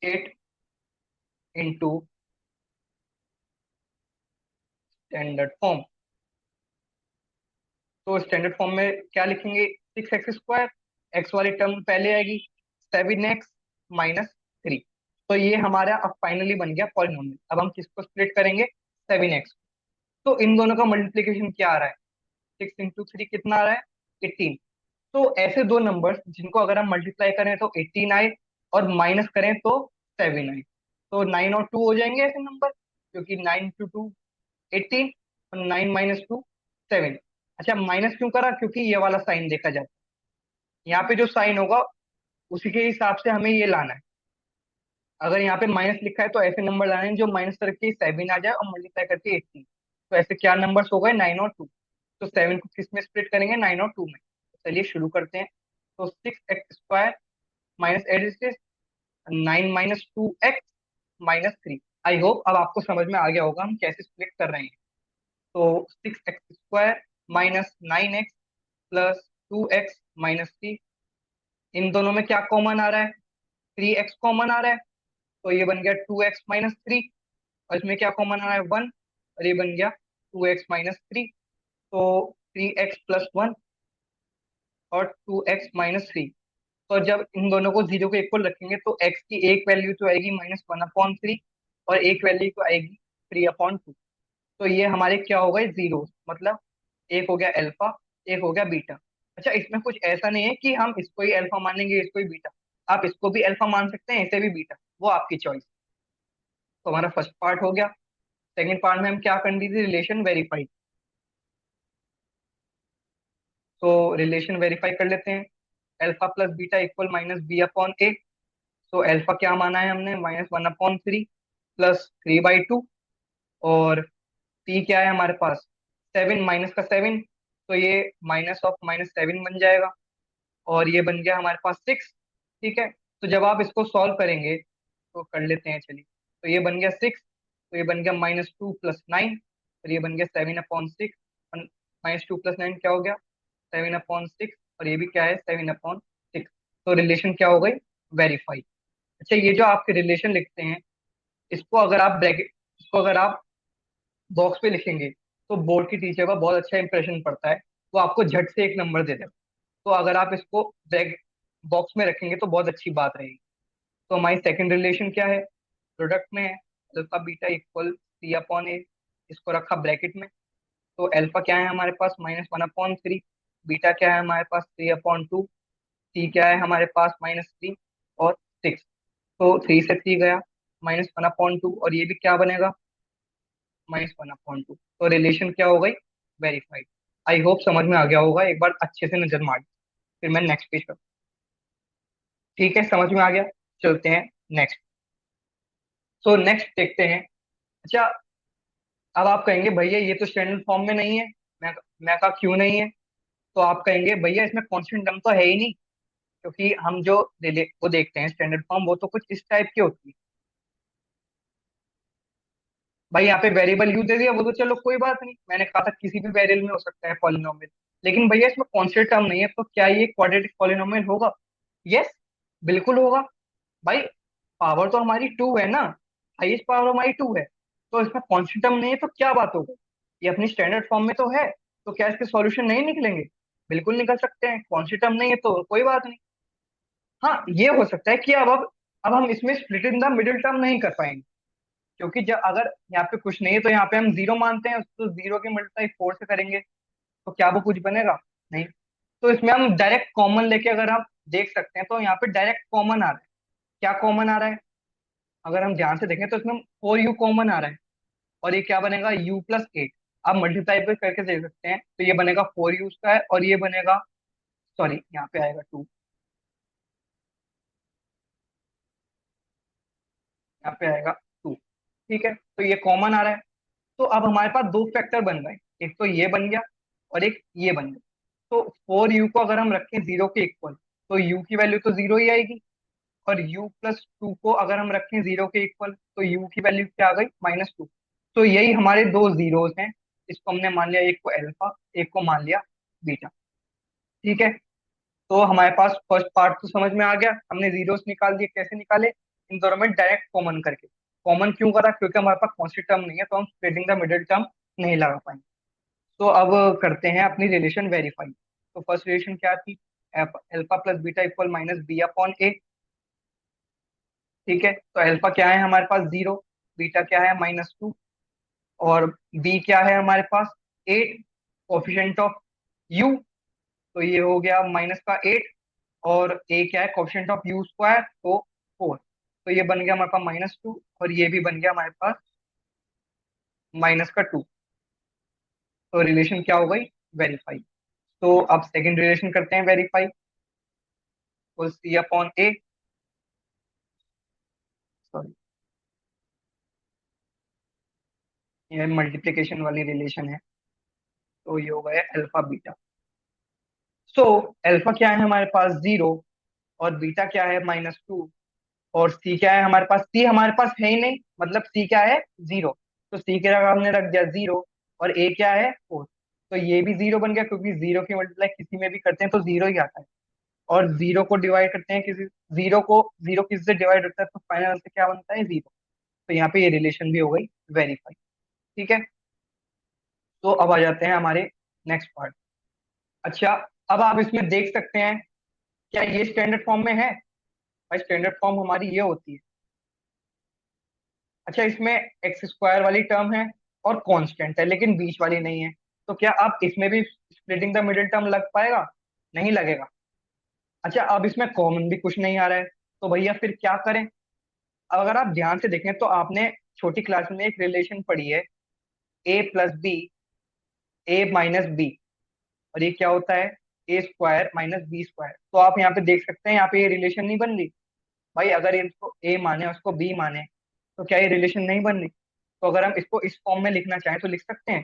it into standard form. तो स्टैंडर्ड फॉर्म में क्या लिखेंगे? 6x², एक्स वाली टर्म पहले आएगी, 7x-3। तो ये हमारा अब फाइनली बन गया पॉलिनोमियल। अब हम किसको स्प्लिट करेंगे? 7x। तो इन दोनों का मल्टीप्लीकेशन क्या आ रहा है? 6 × 3 कितना आ रहा है? 18। तो ऐसे दो नंबर्स जिनको अगर हम मल्टीप्लाई करें तो 18 आए, और माइनस करें तो 7 आए। तो 9 और 2 हो जाएंगे ऐसे नंबर, क्योंकि 9 × 2 18, और 9 - 2 7। अच्छा, माइनस क्यों करा? क्योंकि ये वाला साइन देखा जाता है, यहाँ पे जो साइन होगा उसी के हिसाब से हमें ये लाना है। अगर यहाँ पे माइनस लिखा है तो ऐसे नंबर लाने हैं जो माइनस करके 7 आ जाए और मल्टीप्लाई करके 18। तो ऐसे क्या नंबर्स हो गए? 9 और 2। तो 7 को किस में स्प्लिट करेंगे? 9 और 2 में। तो चलिए शुरू करते हैं। तो 6x² minus 8 9 - 2x-3। I hope अब आपको समझ में आ गया होगा हम कैसे स्प्लिट कर रहे हैं। तो 6x² -9x प्लस 2x-3, इन दोनों में क्या कॉमन आ रहा है? 3x कॉमन आ रहा है, तो ये बन गया 2x-3। और इसमें क्या कॉमन आ रहा है? 1, और ये बन गया 2x-3। तो 3x+1 और 2x-3। तो जब इन दोनों को जीरो के इक्वल रखेंगे तो x की एक वैल्यू तो आएगी -1/3, और एक वैल्यू तो आएगी 3/2। तो ये हमारे क्या हो गए? जीरो, मतलब एक हो गया अल्फा, एक हो गया बीटा। अच्छा, इसमें कुछ ऐसा नहीं है कि हम इसको ही अल्फा मानेंगे इसको ही बीटा। आप इसको भी अल्फा मान सकते हैं, इसे भी बीटा, वो आपकी चॉइस। तो हमारा फर्स्ट पार्ट हो गया। सेकंड पार्ट में हम क्या कर दी थी, रिलेशन वेरीफाई। तो रिलेशन वेरीफाई कर लेते हैं। Alpha plus beta equal minus B upon A. तो अल्फा क्या माना है हमने, -1/3 प्लस 3/2। और पी क्या है हमारे पास, 7 माइनस का 7। तो ये -7 बन जाएगा। और ये बन गया हमारे पास 6। ठीक है, तो जब आप इसको सॉल्व करेंगे तो कर लेते हैं चलिए। तो ये बन गया 6। तो ये बन गया -2 + 9। और ये बन गया 7/6। -2 + 9 क्या हो गया, 7/6। और ये भी क्या है, 7/6। तो रिलेशन क्या हो गई, वेरीफाई। अच्छा, ये जो आपके रिलेशन लिखते हैं, इसको अगर आप ब्रैकेट, इसको अगर आप बॉक्स पे लिखेंगे तो बोर्ड की टीचर का बहुत अच्छा इंप्रेशन पड़ता है। वो आपको झट से एक नंबर दे देगा। तो अगर आप इसको ब्रैकेट बॉक्स में रखेंगे तो बहुत अच्छी बात रहेगी। तो हमारी सेकंड रिलेशन क्या है, प्रोडक्ट में है, अल्फा बीटा इक्वल C/A। इसको रखा ब्रैकेट में। तो अल्फा क्या है हमारे पास, -1/3। बीटा क्या है हमारे पास, 3/2। सी क्या है हमारे पास, -3। और 6। तो 3 से 3 गया, -1/2। और ये भी क्या बनेगा, -1/2। तो रिलेशन क्या हो गई, वेरीफाइड। आई होप समझ में आ गया होगा, एक बार अच्छे से नजर मार। फिर मैं नेक्स्ट पेज पर। ठीक है, समझ में आ गया। चलते हैं नेक्स्ट। तो नेक्स्ट देखते हैं। अच्छा, अब आप कहेंगे भैया ये तो स्टैंडर्ड फॉर्म में नहीं है। मैं कहा क्यों नहीं है। तो आप कहेंगे भैया इसमें कॉन्स्टेंट टर्म तो है ही नहीं। क्योंकि हम जो वो देखते हैं स्टैंडर्ड फॉर्म, वो तो कुछ इस टाइप की होती है। भाई यहाँ पे वेरिएबल यू दे दिया, वो तो चलो कोई बात नहीं, मैंने कहा था किसी भी वेरिएबल में हो सकता है पॉलिनोमियल। लेकिन भैया इसमें कॉन्स्टेंट टर्म नहीं है, तो क्या ये क्वाड्रेटिक पॉलिनोमियल होगा। यस, बिल्कुल होगा। भाई पावर तो हमारी 2 है ना, हाईएस्ट पावर हमारी 2 है। तो इसमें कॉन्स्टेंट टर्म नहीं है तो क्या बात हो गई, ये अपनी स्टैंडर्ड फॉर्म में तो है। तो क्या इसके सॉल्यूशन नहीं निकलेंगे, बिल्कुल निकल सकते हैं। कॉन्स्टेंट टर्म नहीं है तो कोई बात नहीं। हाँ, ये हो सकता है कि अब हम इसमें split in the middle term नहीं कर पाएंगे। क्योंकि जब अगर यहाँ पे कुछ नहीं है तो यहाँ पे हम जीरो मानते हैं, तो जीरो की मल्टीप्लाई 4 से करेंगे तो क्या वो कुछ बनेगा, नहीं। तो इसमें हम डायरेक्ट कॉमन लेके अगर आप देख सकते हैं तो यहाँ पे डायरेक्ट कॉमन आ रहा है। क्या कॉमन आ रहा है, अगर हम ध्यान से देखें तो इसमें 4u कॉमन आ रहा है। और ये क्या बनेगा, u + 8। आप मल्टीप्लाई पे करके देख सकते हैं, तो ये बनेगा 4u का है, और ये बनेगा, सॉरी यहाँ पे आएगा 2, यहाँ पे आएगा 2। ठीक है, तो ये कॉमन आ रहा है। तो अब हमारे पास दो फैक्टर बन गए, एक तो ये बन गया और एक ये बन गया। तो 4u को अगर हम रखें जीरो के इक्वल, तो u की वैल्यू तो जीरो ही आएगी। और u + 2 को अगर हम रखें जीरो के इक्वल, तो u की वैल्यू क्या आ गई, -2। तो यही हमारे दो जीरोस हैं। इसको हमने मान लिया, एक को अल्फा, एक को मान लिया बीटा। ठीक है, तो हमारे पास फर्स्ट पार्ट तो समझ में आ गया, हमने जीरोस निकाल दिए। कैसे निकाले, इन दोनों में डायरेक्ट कॉमन करके। कॉमन क्यों करा, क्योंकि हमारे पास कॉन्स्टेंट टर्म नहीं है, तो हम स्प्लिटिंग द मिडिल टर्म नहीं लगा पाएंगे। तो अब करते हैं अपनी रिलेशन वेरीफाई। तो फर्स्ट रिलेशन क्या थी, alpha plus beta equal -b/a। ठीक है, तो अल्फा क्या है हमारे पास 0, बीटा क्या है -2, और बी क्या है हमारे पास 8, कोफिशिएंट ऑफ यू। तो ये हो गया -8। और ए क्या है, कोफिशिएंट ऑफ यू स्क्वायर, तो 4। तो ये बन गया हमारे पास -2, और ये भी बन गया हमारे पास -2। तो रिलेशन क्या हो गई, वेरीफाई। तो अब सेकंड रिलेशन करते हैं वेरीफाई। तो C/A, सॉरी ये मल्टीप्लिकेशन वाली रिलेशन है। तो ये हो गया अल्फा बीटा। सो अल्फा क्या है हमारे पास 0, और बीटा क्या है -2, और सी क्या है हमारे पास, सी हमारे पास है ही नहीं, मतलब सी क्या है, 0। तो सी के जगह हमने रख दिया 0। और ए क्या है, 4। तो ये भी 0 बन गया, क्योंकि 0 की मल्टीप्लाई किसी में भी करते हैं तो 0 ही आता है। और 0 को डिवाइड करते हैं किसी, 0 किसी से डिवाइड होता है तो फाइनल आंसर क्या बनता है, 0। तो यहाँ पे ये रिलेशन भी हो गई वेरीफाई। ठीक है, तो अब आ जाते हैं हमारे नेक्स्ट पार्ट। अच्छा, अब आप इसमें देख सकते हैं, क्या ये स्टैंडर्ड फॉर्म में है। भाई स्टैंडर्ड फॉर्म हमारी ये होती है। अच्छा, इसमें एक्स स्क्वायर वाली टर्म है और कांस्टेंट है, लेकिन बीच वाली नहीं है। तो क्या आप इसमें भी स्प्लिटिंग द मिडिल टर्म लग पाएगा, नहीं लगेगा। अच्छा, अब इसमें कॉमन भी कुछ नहीं आ रहा है, तो भैया फिर क्या करें। अब अगर आप ध्यान से देखें तो आपने छोटी क्लास में एक रिलेशन पढ़ी है, ए प्लस बी, ए माइनस बी, और ये क्या होता है, ए स्क्वायर माइनस बी स्क्वायर। तो आप यहाँ पे देख सकते हैं, यहाँ पे ये रिलेशन नहीं बन रही भाई। अगर इसको ए माने और उसको बी माने तो क्या ये रिलेशन नहीं बन रही? तो अगर हम इसको इस फॉर्म में लिखना चाहें तो लिख सकते हैं।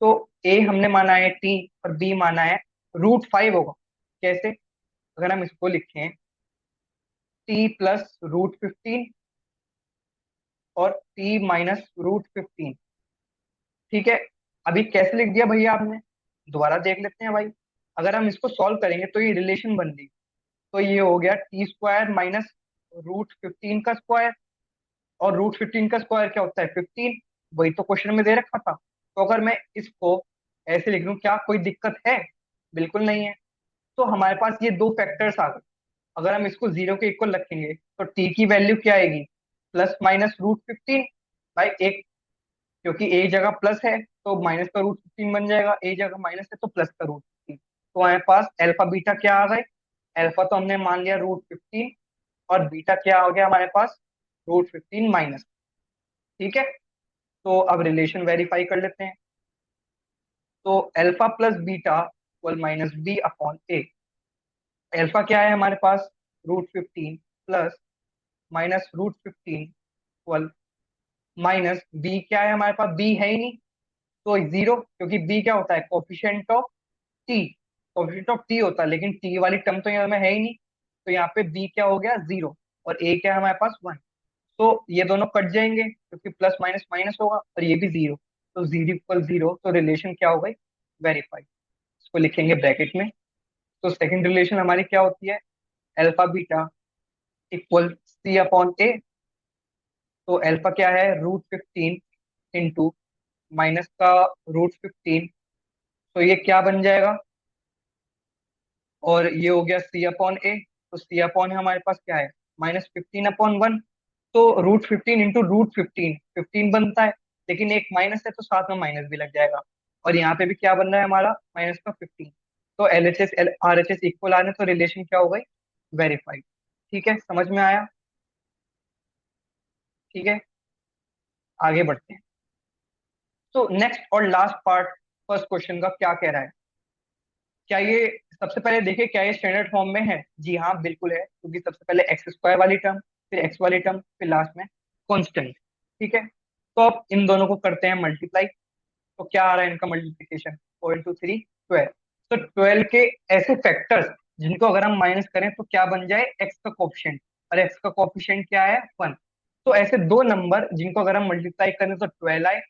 तो ए हमने माना है टी और बी माना है √5 होगा। कैसे? अगर हम इसको लिखें टी प्लस √15 और टी माइनस √15। ठीक है, अभी कैसे लिख दिया भैया आपने? दोबारा देख लेते हैं भाई। अगर हम इसको सॉल्व करेंगे तो ये रिलेशन बन रही। तो ये हो गया टी स्क्वायर माइनस √15 का स्क्वायर, और √15 का स्क्वायर क्या होता है, 15। वही तो क्वेश्चन में दे रखा था। तो अगर मैं इसको ऐसे लिख लूं, क्या कोई दिक्कत है? बिल्कुल नहीं है। तो हमारे पास ये दो फैक्टर्स आ गए। अगर हम इसको जीरो के इक्वल रखेंगे तो टी की वैल्यू क्या आएगी, प्लस माइनस √15। भाई एक, क्योंकि एक जगह प्लस है तो माइनस का √15 बन जाएगा, एक जगह माइनस है तो प्लस का √15। तो हमारे पास अल्फा बीटा क्या आ गए, अल्फा तो हमने मान लिया √15, और बीटा क्या हो गया हमारे पास, √15 माइनस। ठीक है, तो अब रिलेशन वेरीफाई कर लेते हैं। तो alpha plus beta equal minus B upon A. Alpha क्या है हमारे पास, √15 plus minus √15 equal minus B क्या है हमारे पास, बी है ही नहीं तो जीरो, क्योंकि बी क्या होता है, coefficient of T. Coefficient of T होता है, लेकिन टी वाली टर्म तो यहाँ में है ही नहीं। तो यहाँ पे बी क्या हो गया, जीरो, और ए क्या है हमारे पास, 1। तो ये दोनों कट जाएंगे क्योंकि प्लस माइनस माइनस होगा, और ये भी जीरो। तो जीरो इक्वल जीरो, तो रिलेशन क्या हो गई, वेरीफाई। इसको लिखेंगे ब्रैकेट में। तो सेकंड रिलेशन हमारी क्या होती है, alpha beta equal C upon A. तो अल्फा क्या है, √15 इंटू माइनस का √15। तो ये क्या बन जाएगा, और ये हो गया सी अपॉन ए। तो सी अपॉन हमारे पास क्या है, -15/1। तो √15 इंटू √15, 15 बनता है, लेकिन एक माइनस है तो साथ में माइनस भी लग जाएगा। और यहाँ पे भी क्या बन रहा है हमारा, माइनस का 15। तो LHS RHS इक्वल आ रहे, तो रिलेशन क्या हो गई, वेरीफाइड। ठीक है, समझ में आया? ठीक है, आगे बढ़ते हैं। तो नेक्स्ट और लास्ट पार्ट फर्स्ट क्वेश्चन का क्या कह रहा है, क्या ये, सबसे पहले देखिए क्या ये स्टैंडर्ड फॉर्म में है? जी हाँ बिल्कुल है, क्योंकि सबसे पहले एक्स स्क्वायर वाली टर्म, फिर एक्स वाली टर्म, फिर लास्ट में कांस्टेंट। ठीक है, तो अब इन दोनों को करते हैं मल्टीप्लाई। तो क्या आ रहा है इनका मल्टीप्लिकेशन, 4 × 3 12। तो 12 के ऐसे फैक्टर्स जिनको अगर हम माइनस करें तो क्या बन जाए, एक्स का कोफिशिएंट, और एक्स का कोफिशिएंट क्या है, 1। तो ऐसे दो नंबर जिनको अगर हम मल्टीप्लाई करें तो 12 आए,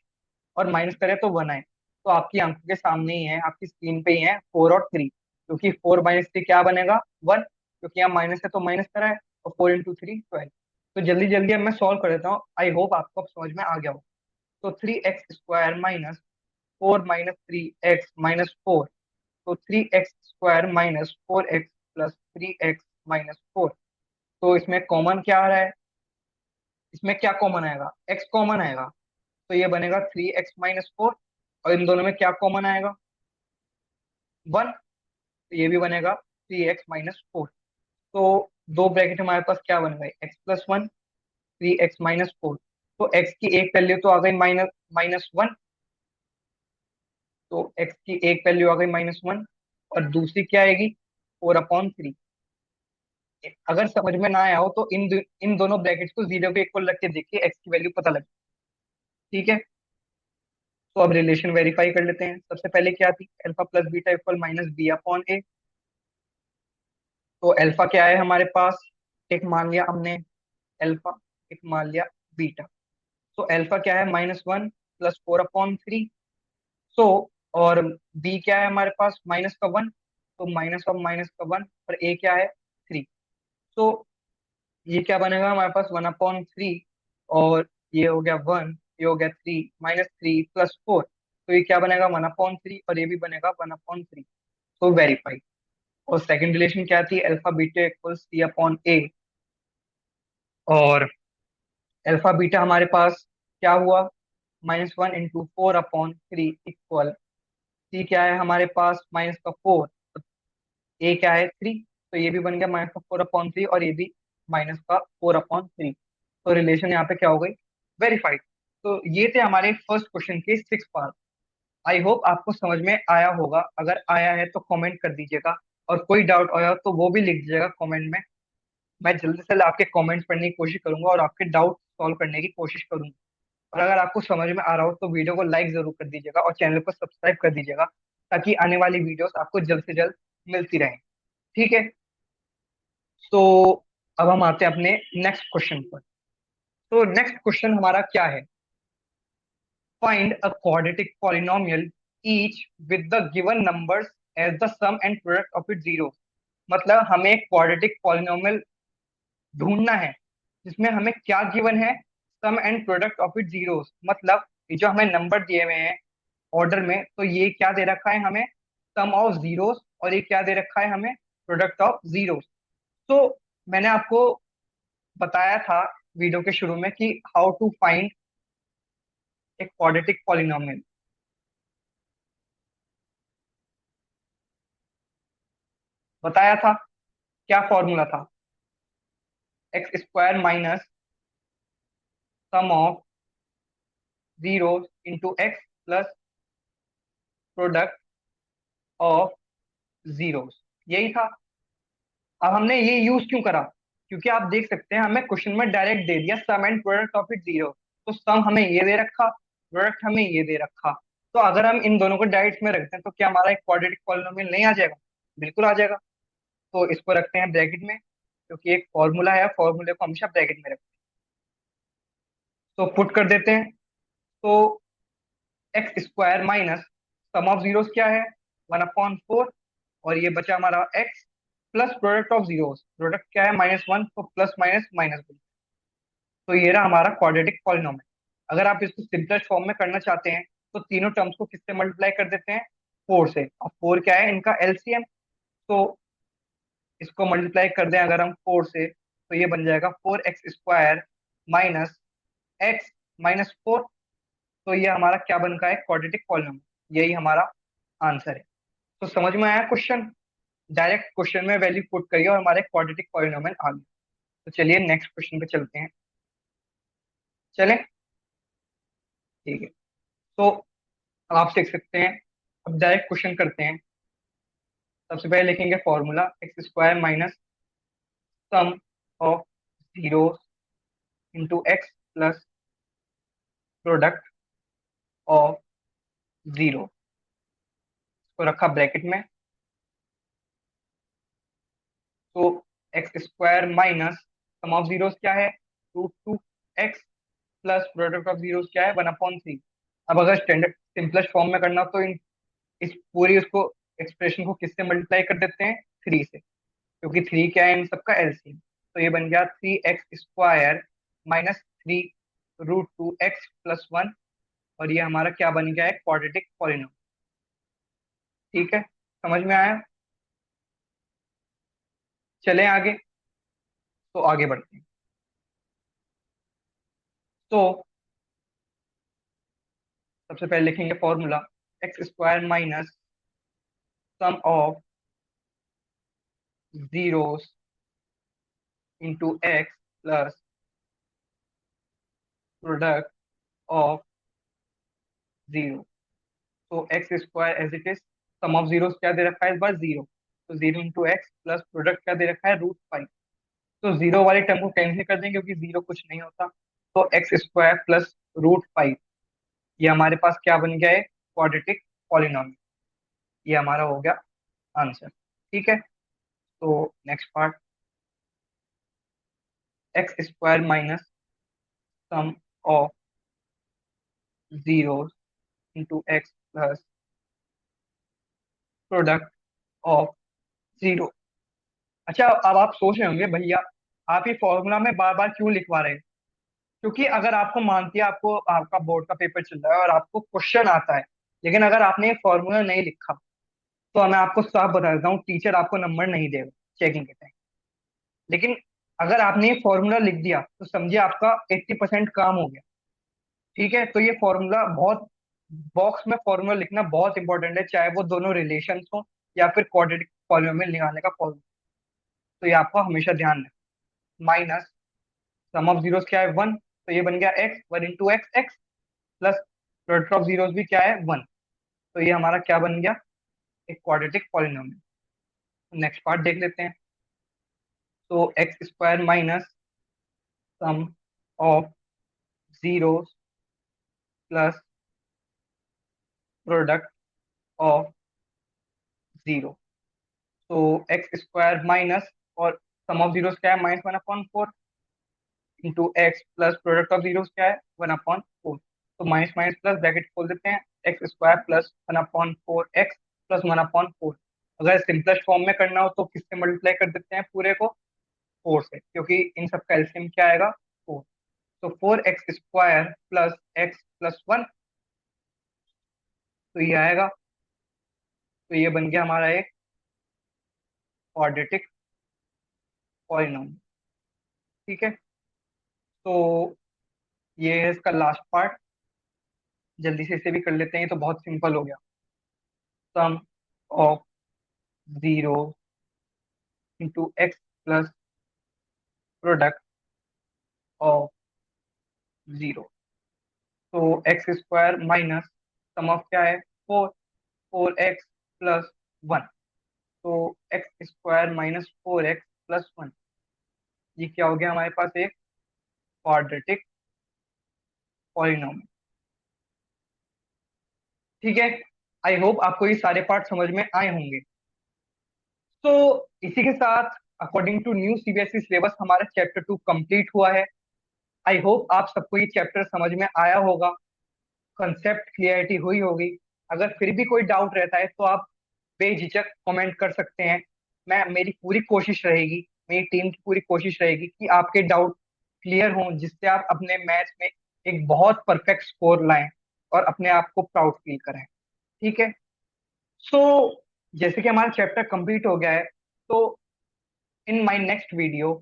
और माइनस करें तो 1 आए। तो आपकी आंखों के सामने ही है, आपकी स्क्रीन पे ही है, 4 और 3। क्योंकि 4 - 3 क्या बनेगा, 1, क्योंकि यहाँ माइनस है तो माइनस करा है, और 4 × 3 12। तो जल्दी जल्दी अब मैं सॉल्व कर देता हूँ, आई होप आपको अब समझ में आ गया हो। तो 3x² माइनस 4 - 3x - 4। तो 3x² minus 4x plus 3x - 4। तो इसमें कॉमन क्या आ रहा है, इसमें क्या कॉमन आएगा, x कॉमन आएगा। तो ये बनेगा 3x - 4, और इन दोनों में क्या कॉमन आएगा, 1। तो ये भी बनेगा 3x - 4। तो दो ब्रैकेट हमारे पास क्या बन गए, x+1, 3x - 4। तो x की एक वैल्यू तो आ गई -1। तो x की एक वैल्यू आ गई -1, और दूसरी क्या आएगी, 4/3। अगर समझ में ना आया हो तो इन दोनों ब्रैकेट्स को जीरो के इक्वल रख के देखिए, x की वैल्यू पता लगे। ठीक है, तो अब रिलेशन वेरीफाई कर लेते हैं। सबसे पहले क्या थी, alpha plus beta equal minus B upon A. तो अल्फा क्या है हमारे पास, एक मान लिया हमने अल्फा, एक मान लिया बीटा। तो अल्फा क्या है, -1 प्लस 4/3। सो, और बी क्या है हमारे पास, -1, तो -1 और ए क्या है, 3। तो ये क्या बनेगा हमारे पास, 1/3, और ये हो गया 1, ये हो गया 3, -3 प्लस 4। तो ये क्या बनेगा, 1/3, और ये भी बनेगा 1/3। तो वेरीफाई। और सेकंड रिलेशन क्या थी, alpha beta equal C upon A. और अल्फा बीटा हमारे पास क्या हुआ, -1 × 4/3 इक्वल, सी क्या है हमारे पास, -4, ए क्या है, 3। तो ये भी बन गया -4/3, और ये भी -4/3। तो रिलेशन यहाँ पे क्या हो गई, वेरीफाइड। तो ये थे हमारे फर्स्ट क्वेश्चन के 6 पार्ट। आई होप आपको समझ में आया होगा। अगर आया है तो कमेंट कर दीजिएगा, और कोई डाउट आया तो वो भी लिख दीजिएगा कमेंट में। मैं जल्दी से आपके कमेंट्स पढ़ने की कोशिश करूंगा और आपके डाउट सॉल्व करने की कोशिश करूंगा। और अगर आपको समझ में आ रहा हो तो वीडियो को लाइक जरूर कर दीजिएगा और चैनल को सब्सक्राइब कर दीजिएगा, ताकि आने वाली वीडियोस आपको जल्द से जल्द मिलती रहें। ठीक है। तो अब हम आते हैं अपने नेक्स्ट क्वेश्चन पर। तो नेक्स्ट क्वेश्चन हमारा क्या है? Find a quadratic polynomial each with the given numbers as the sum and product of it zero. मतलब हमें एक क्वाड्रेटिक पॉलिनोमियल ढूंढना है जिसमें हमें क्या गिवन है, sum and product of it zeros. मतलब ये जो हमें नंबर दिए हुए हैं ऑर्डर में, तो ये क्या दे रखा है हमें, सम ऑफ जीरोस, और ये क्या दे रखा है हमें, प्रोडक्ट ऑफ जीरोस। तो मैंने आपको बताया था वीडियो के शुरू में कि हाउ टू फाइंड एक क्वाड्रेटिक पॉलिनोमियल। बताया था, क्या फॉर्मूला था? X square minus sum of zero into x plus product of zeros, यही था। अब हमने ये यूज क्यों करा? क्योंकि आप देख सकते हैं हमें क्वेश्चन में डायरेक्ट दे दिया sum and product of it zero. तो सम हमें ये दे रखा, प्रोडक्ट हमें ये दे रखा। तो अगर हम इन दोनों को डायरेक्ट में रखते हैं तो क्या हमारा एक क्वाड्रेटिक पॉलिनोमियल नहीं आ जाएगा? बिल्कुल आ जाएगा। तो इसको रखते हैं ब्रैकेट में, क्योंकि एक फॉर्मूला है, फॉर्मूले को हमेशा ब्रैकेट में रखते हैं। तो पुट कर देते हैं। तो x square minus sum of zeros क्या है, 1/4। और ये बचा हमारा x plus product of zeros, product क्या है, -1, तो प्लस माइनस माइनस। तो ये रहा हमारा क्वाड्रेटिक पॉलिनोमियल। अगर आप इसको सिंपलेस्ट फॉर्म में करना चाहते हैं तो तीनों टर्म्स को किससे मल्टीप्लाई कर देते हैं, 4 से। और 4 क्या है, इनका एलसीएम। तो इसको मल्टीप्लाई कर दें अगर हम 4 से, तो ये बन जाएगा 4x² माइनस एक्स माइनस 4। तो ये हमारा क्या बन का है, क्वाड्रेटिक पॉलिनोमियल। यही हमारा आंसर है। तो समझ में आया क्वेश्चन? डायरेक्ट क्वेश्चन में वैल्यू पुट करिए और हमारे क्वाड्रेटिक पॉलिनोमियल आ गया। तो चलिए नेक्स्ट क्वेश्चन पे चलते हैं। चलें, ठीक है। तो आप सीख सकते हैं। अब डायरेक्ट क्वेश्चन करते हैं। सबसे पहले लिखेंगे formula X square minus sum of zero into x plus product of zero, को रखा ब्रैकेट में। तो x square minus sum of zeros क्या है, √2x plus product of zeros क्या है, 1/3। अब अगर स्टैंडर्ड सिंपलेस्ट फॉर्म में करना हो तो इस पूरी उसको एक्सप्रेशन को किससे मल्टीप्लाई कर देते हैं, 3 से, क्योंकि 3 क्या है इन सबका एलसीएम। तो ये बन गया 3x² माइनस 3√2x+1। और ये हमारा क्या बन गया है, क्वाड्रेटिक पॉलिनोमियल। ठीक है, समझ में आया? चलें आगे। तो आगे बढ़ते हैं। तो सबसे पहले लिखेंगे formula X square minus sum of zeros into x plus product of zero. तो x square as it is, sum of zero क्या दे रखा है इस बार, जीरो। तो 0 × x प्लस प्रोडक्ट क्या दे रखा है, √5। तो जीरो वाले टर्म को कैंसिल कर देंगे क्योंकि जीरो कुछ नहीं होता। तो एक्स स्क्वायर प्लस √5, ये हमारे पास क्या बन गया है, क्वाड्रेटिक पॉलिनोमियल। ये हमारा हो गया आंसर। ठीक है। तो next part, x square minus sum of zero into x plus product of zero. अच्छा, अब आप सोच रहे होंगे भैया आप ये फॉर्मूला में बार बार क्यों लिखवा रहे हैं? क्योंकि अगर आपको मानती है, आपको आपका बोर्ड का पेपर चल रहा है और आपको क्वेश्चन आता है, लेकिन अगर आपने ये फॉर्मूला नहीं लिखा, तो मैं आपको साफ बता देता हूँ, टीचर आपको नंबर नहीं देगा चेकिंग के टाइम। लेकिन अगर आपने ये फॉर्मूला लिख दिया तो समझिए आपका 80% काम हो गया। ठीक है। तो ये फॉर्मूला बहुत, बॉक्स में फॉर्मूला लिखना बहुत इंपॉर्टेंट है, चाहे वो दोनों रिलेशन हो या फिर क्वाड्रेटिक पॉलिनोमियल निकालने का फॉर्मूला। तो ये आपको हमेशा ध्यान रखना। माइनस सम ऑफ जीरोस क्या है, 1। तो ये बन गया x, 1 into x x, plus product of zeros भी क्या है, 1। तो ये हमारा क्या बन गया, एक क्वाड्रेटिक पॉलिनोमियल। नेक्स्ट पार्ट देख लेते हैं। तो x square minus sum of zeros plus product of zero. तो एक्स स्क्वायर माइनस, और सम ऑफ जीरोस क्या है, -1/4 into x, plus product of zeros क्या है, 1/4। तो माइनस माइनस प्लस ब्रैकेट खोल देते हैं, x square plus 1/4 x plus 1/4। अगर सिंपलेस्ट फॉर्म में करना हो तो किससे मल्टीप्लाई कर देते हैं पूरे को, 4 से, क्योंकि इन सब का एलसीएम क्या आएगा, 4। तो 4x² प्लस एक्स प्लस 1, तो ये आएगा। तो ये बन गया हमारा एक क्वाड्रेटिक पॉलिनॉमियल। ठीक है, तो ये है इसका लास्ट पार्ट। जल्दी से इसे भी कर लेते हैं, ये तो बहुत सिंपल हो गया। Sum of zero into x plus product of zero. तो x square minus sum of क्या है, 4, 4x प्लस 1। तो x square minus 4x plus 1, ये क्या हो गया हमारे पास, एक क्वाड्रेटिक पॉलिनॉमियल। ठीक है, आई होप आपको ये सारे पार्ट समझ में आए होंगे। तो इसी के साथ according to new CBSE syllabus हमारा चैप्टर 2 कंप्लीट हुआ है। आई होप आप सबको ये चैप्टर समझ में आया होगा, कंसेप्ट क्लियरिटी हुई होगी। अगर फिर भी कोई डाउट रहता है तो आप बेझिझक कमेंट कर सकते हैं। मेरी पूरी कोशिश रहेगी, मेरी टीम की पूरी कोशिश रहेगी कि आपके डाउट क्लियर हों, जिससे आप अपने मैथ्स में एक बहुत परफेक्ट स्कोर लाएं और अपने आप को प्राउड फील करें। ठीक है, सो जैसे कि हमारा चैप्टर कंप्लीट हो गया है, तो इन माय नेक्स्ट वीडियो,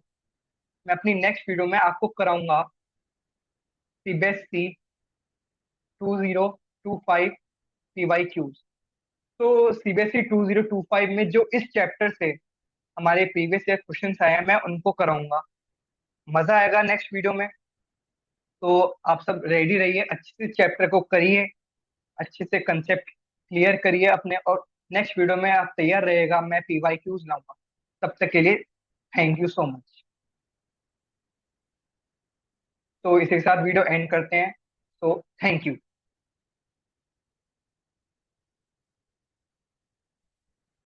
मैं अपनी नेक्स्ट वीडियो में आपको कराऊंगा सीबीएसई 2025 PYQs। तो सीबीएसई 2025 में जो इस चैप्टर से हमारे प्रीवियस ईयर क्वेश्चन आए हैं, मैं उनको कराऊंगा। मजा आएगा नेक्स्ट वीडियो में। तो आप सब रेडी रहिए, अच्छे से चैप्टर को करिए, अच्छे से कंसेप्ट क्लियर करिए अपने, और नेक्स्ट वीडियो में आप तैयार रहेगा, मैं PYQs लाऊंगा। तब तक के लिए थैंक यू सो मच। तो इसी के साथ वीडियो एंड करते हैं। तो थैंक यू।